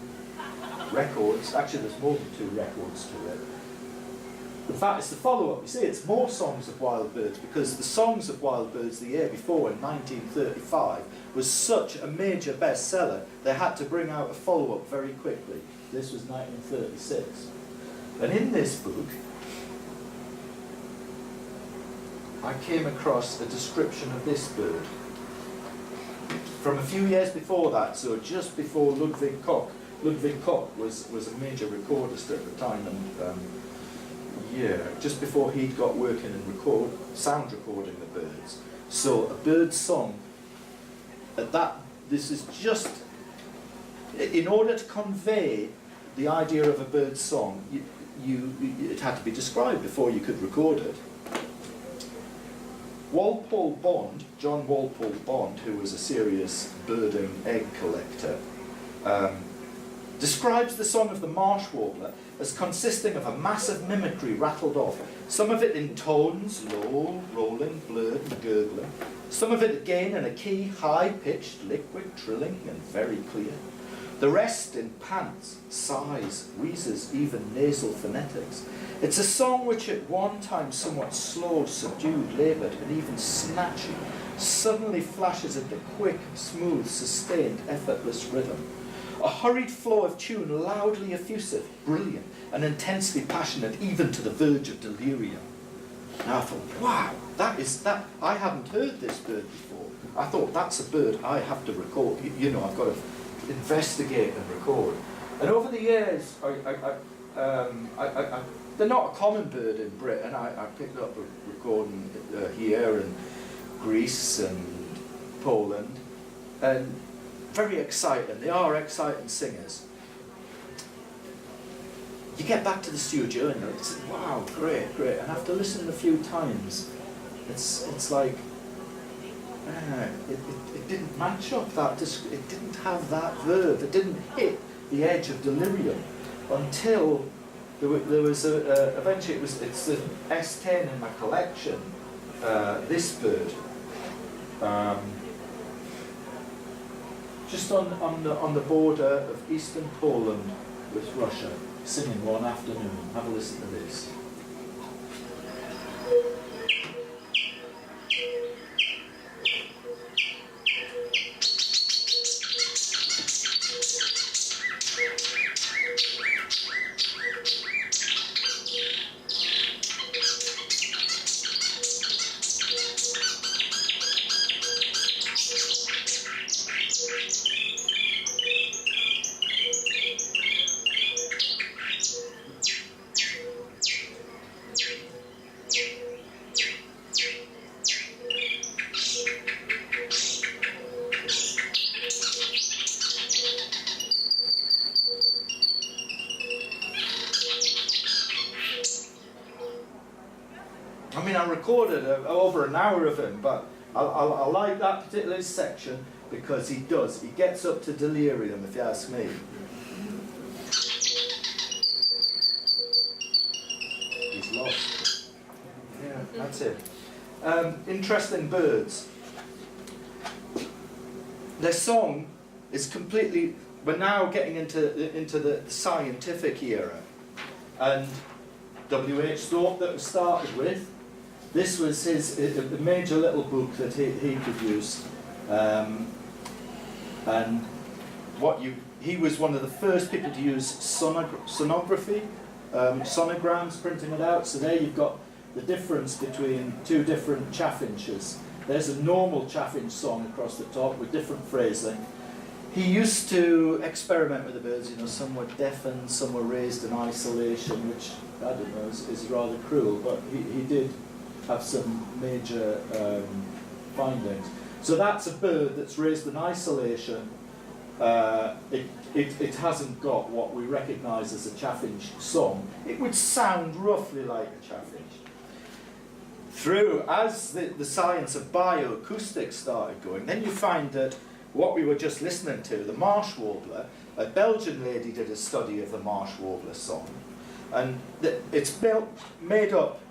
Speaker 1: records. Actually, there's more than 2 records to it. In fact, it's the follow-up. You see, it's more songs of wild birds, because the songs of wild birds the year before, in 1935, was such a major bestseller, they had to bring out a follow-up very quickly. This was 1936. And in this book, I came across a description of this bird from a few years before that, so just before Ludwig Koch. Ludwig Koch was a major recordist at the time, and just before he'd got working in sound recording the birds. So a bird song, this is just, in order to convey the idea of a bird song, it had to be described before you could record it. Walpole Bond, John Walpole Bond, who was a serious birding egg collector, describes the song of the marsh warbler as consisting of a massive mimicry rattled off, some of it in tones, low, rolling, blurred and gurgling, some of it again in a key, high-pitched, liquid, trilling and very clear, the rest in pants, sighs, wheezes, even nasal phonetics. It's a song which at one time somewhat slow, subdued, laboured and even snatchy, suddenly flashes into quick, smooth, sustained, effortless rhythm. A hurried flow of tune, loudly effusive, brilliant, and intensely passionate, even to the verge of delirium. And I thought, wow, I hadn't heard this bird before. I thought, that's a bird I have to record. You know, I've got to investigate and record. And over the years, they're not a common bird in Britain. I picked up a recording here in Greece and Poland, and very exciting. They are exciting singers. You get back to the studio and it's wow, great. And after listening a few times, it's like it didn't match up that. It didn't have that verve. It didn't hit the edge of delirium until there was eventually it's the S10 in my collection. This bird. Just on the border of eastern Poland with Russia, singing one afternoon. Have a listen to this. I recorded over an hour of him, but I like that particular section because he gets up to delirium, if you ask me. He's lost. Yeah, that's it. Interesting birds. Their song is completely. We're now getting into the scientific era, and W.H. Thorpe that we started with. This was his a major little book that he produced, and he was one of the first people to use sonography, sonograms, printing it out. So there you've got the difference between two different chaffinches. There's a normal chaffinch song across the top with different phrasing. He used to experiment with the birds, you know, some were deafened, some were raised in isolation, which, I don't know, is rather cruel, but he did have some major findings. So that's a bird that's raised in isolation. It hasn't got what we recognise as a chaffinch song. It would sound roughly like a chaffinch. As the science of bioacoustics started going, then you find that what we were just listening to, the marsh warbler, a Belgian lady did a study of the marsh warbler song, and it's made up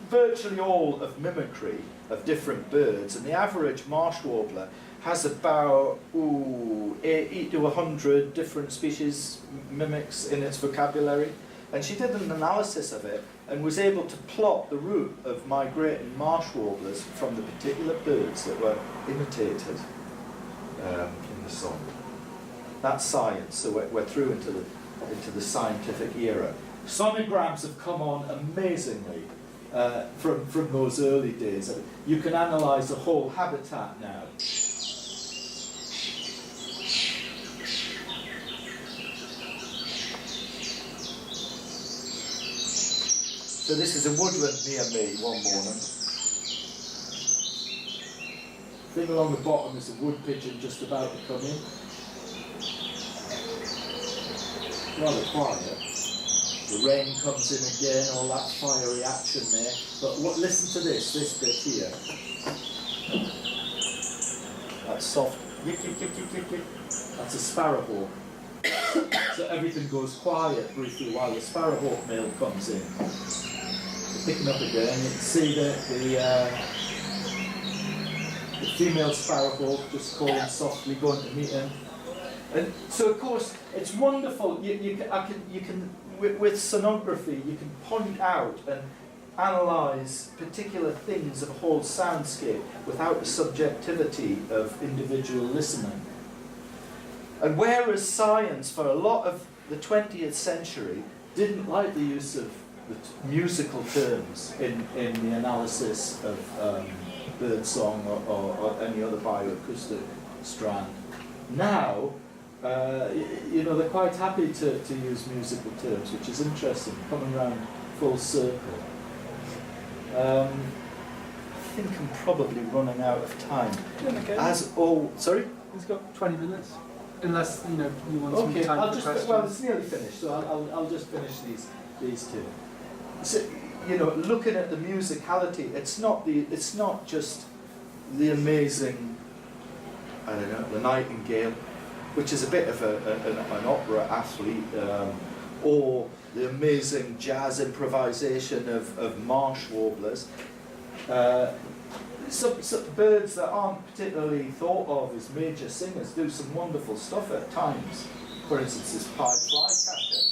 Speaker 1: virtually all of mimicry of different birds, and the average marsh warbler has about 80 to 100 different species mimics in its vocabulary, and she did an analysis of it and was able to plot the route of migrating marsh warblers from the particular birds that were imitated in the song. That's science, so we're through into the scientific era. Sonograms have come on amazingly from those early days. You can analyse a whole habitat now. So this is a woodland near me one morning. Thing along the bottom is a wood pigeon just about to come in. Rather quiet. The rain comes in again, all that fiery action there. But listen to this bit here. That's soft. Yip, yip, yip, yip, yip, yip. That's a sparrowhawk. So everything goes quiet briefly while the sparrowhawk male comes in. Picking up again, you can see the female sparrowhawk just calling softly, going to meet him. And so, of course, it's wonderful. You can with sonography, you can point out and analyse particular things of a whole soundscape without the subjectivity of individual listening. And whereas science, for a lot of the 20th century, didn't like the use of the musical terms in the analysis of birdsong or any other bioacoustic strand. Now, they're quite happy to use musical terms, which is interesting, coming around full circle. I think I'm probably running out of time. Sorry?
Speaker 4: He's got 20 minutes, unless you want some time for questions.
Speaker 1: Well, it's nearly finished, so I'll just finish these two. So, looking at the musicality, it's not just the amazing, the nightingale, which is a bit of an opera athlete, or the amazing jazz improvisation of marsh warblers. Some birds that aren't particularly thought of as major singers do some wonderful stuff at times. For instance, this pied flycatcher.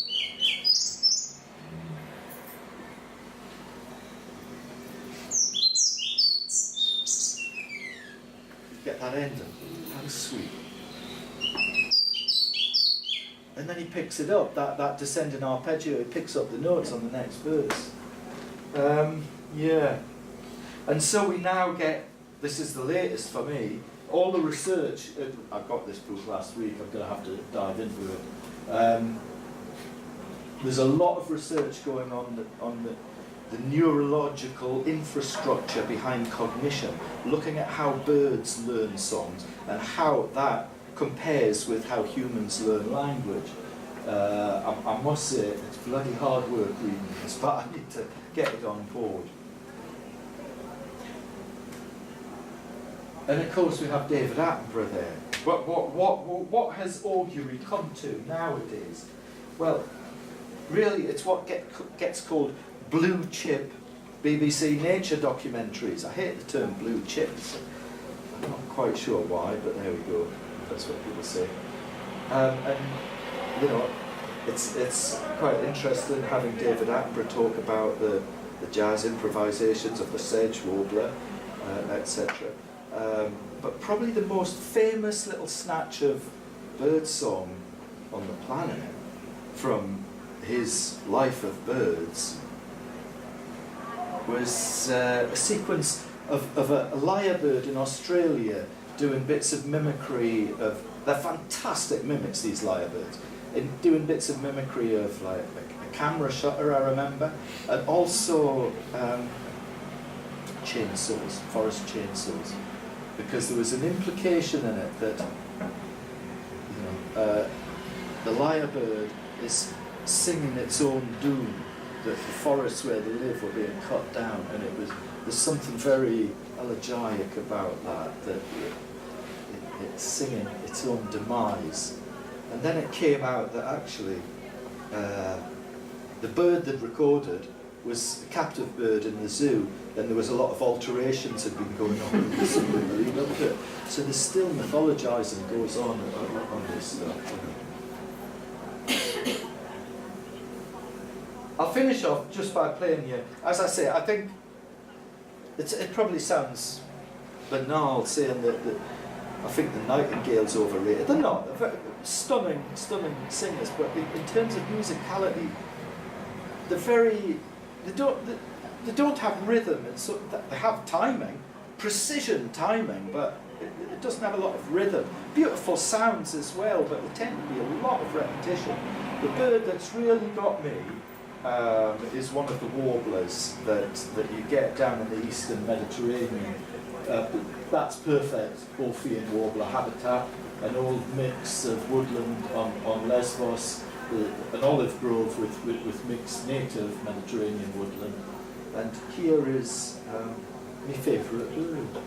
Speaker 1: Get that ending. How sweet. And then he picks it up, that descending arpeggio, he picks up the notes on the next verse. And so we now get, this is the latest for me, all the research, I got this book last week, I'm going to have to dive into it. There's a lot of research going on the neurological infrastructure behind cognition, looking at how birds learn songs and how that compares with how humans learn language. I must say, it's bloody hard work reading this, but I need to get it on board. And of course we have David Attenborough there. What has Augury come to nowadays? Well, really it's what gets called blue chip BBC nature documentaries. I hate the term blue chips. I'm not quite sure why, but there we go. That's what people say. And you know, it's quite interesting having David Attenborough talk about the jazz improvisations of the sedge warbler, etc. But probably the most famous little snatch of birdsong on the planet from his life of birds was a sequence of a lyrebird in Australia doing bits of mimicry of, they're fantastic mimics, these lyrebirds, in doing bits of mimicry of like a camera shutter, I remember, and also chainsaws, forest chainsaws, because there was an implication in it that the lyrebird is singing its own doom, that the forests where they live were being cut down, and there's something very elegiac about that it's singing its own demise. And then it came out that actually the bird that recorded was a captive bird in the zoo, and there was a lot of alterations had been going on in the zoo in the lead up to it. So there's still mythologising goes on this stuff. I'll finish off just by playing you. As I say, I think it probably sounds banal saying that I think the nightingale's overrated. They're not. They're very stunning singers, but in terms of musicality, they don't have rhythm. And so they have timing, precision timing, but it doesn't have a lot of rhythm. Beautiful sounds as well, but there tend to be a lot of repetition. The bird that's really got me is one of the warblers that you get down in the eastern Mediterranean. That's perfect Orphean warbler habitat, an old mix of woodland on Lesbos, an olive grove with mixed native Mediterranean woodland. And here is my favourite bird.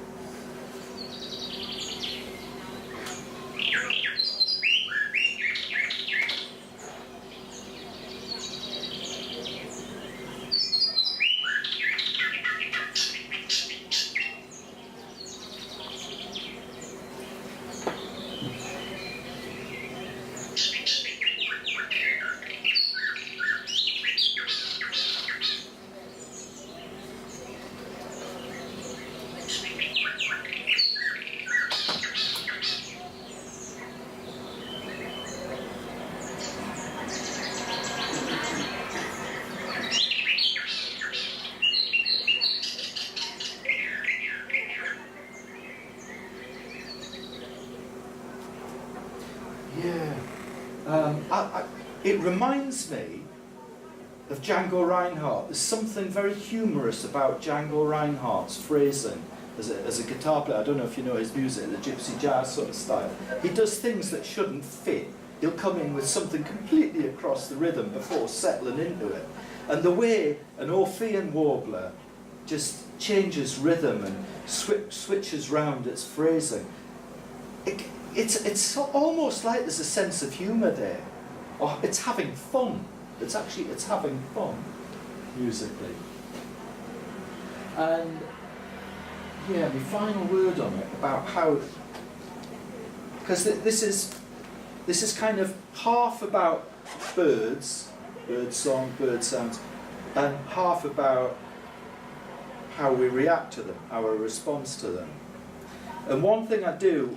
Speaker 1: It reminds me of Django Reinhardt. There's something very humorous about Django Reinhardt's phrasing as a guitar player. I don't know if you know his music, the gypsy jazz sort of style. He does things that shouldn't fit. He'll come in with something completely across the rhythm before settling into it. And the way an Orphean warbler just changes rhythm and switches round its phrasing, it's almost like there's a sense of humour there. Or it's having fun. It's having fun musically. And yeah, my final word on it about how, because this is kind of half about birds, bird song, bird sounds, and half about how we react to them, our response to them. And one thing I do,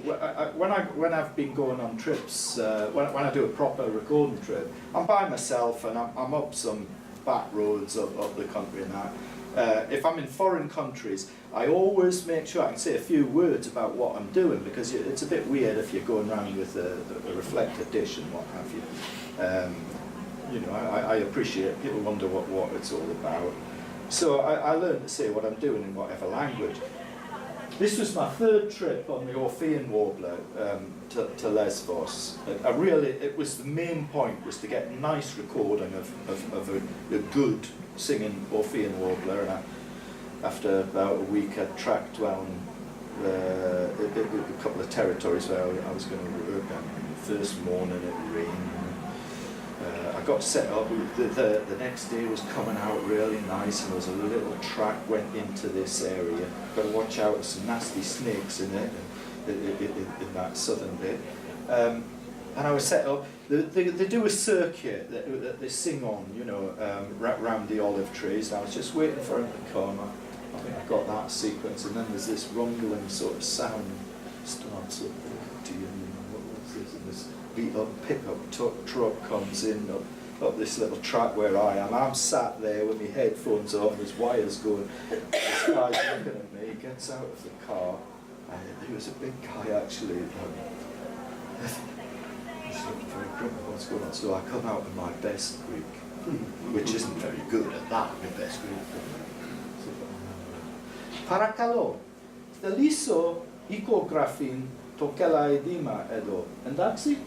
Speaker 1: when I've been going on trips, when I do a proper recording trip, I'm by myself and I'm up some back roads up the country and that. If I'm in foreign countries, I always make sure I can say a few words about what I'm doing, because it's a bit weird if you're going around with a reflector dish and what have you. You know, I appreciate people wonder what it's all about. So I learn to say what I'm doing in whatever language. This was my third trip on the Orphean warbler to Lesbos. It was the main point was to get a nice recording of a good singing Orphean warbler. And after about a week, I tracked down a couple of territories where I was going to work, and the first morning it rained. I got set up, the next day was coming out really nice, and there was a little track went into this area. Got to watch out, there's some nasty snakes in it, in that southern bit. And I was set up, they do a circuit that they sing on, you know, round the olive trees, and I was just waiting for him to come. I think I got that sequence, and then there's this rumbling sort of sound starts up, what's this, and this beat up pickup truck comes in up this little track where I am. I'm sat there with my headphones on, there's wires going, this guy's looking at me, he gets out of the car, and he was a big guy actually. He's looking very grumpy, what's going on? So I come out in my best Greek, which isn't very good at that, my best Greek. Parakalo, theliso ikographin tokela edima edo, and that's it.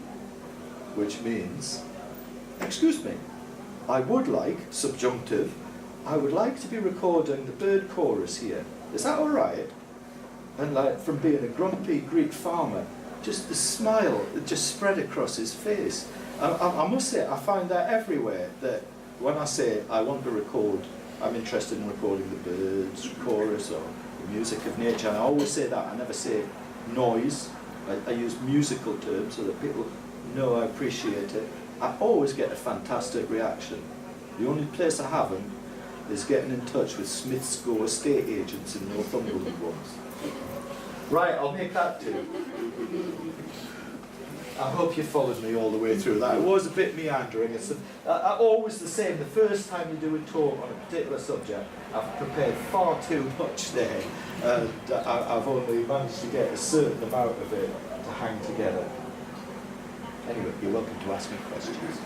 Speaker 1: Which means, excuse me, I would like, subjunctive, I would like to be recording the bird chorus here. Is that all right? And like, from being a grumpy Greek farmer, just the smile that just spread across his face. I must say, I find that everywhere, that when I say I want to record, I'm interested in recording the birds, chorus, or the music of nature, and I always say that, I never say noise. I use musical terms so that people know I appreciate it. I always get a fantastic reaction. The only place I haven't is getting in touch with Smithscore estate agents in Northumberland ones. Right, I'll make that too. I hope you followed me all the way through that. It was a bit meandering. It's always the same. The first time you do a talk on a particular subject, I've prepared far too much there, and I've only managed to get a certain amount of it to hang together. Anyway, you're welcome to ask me questions.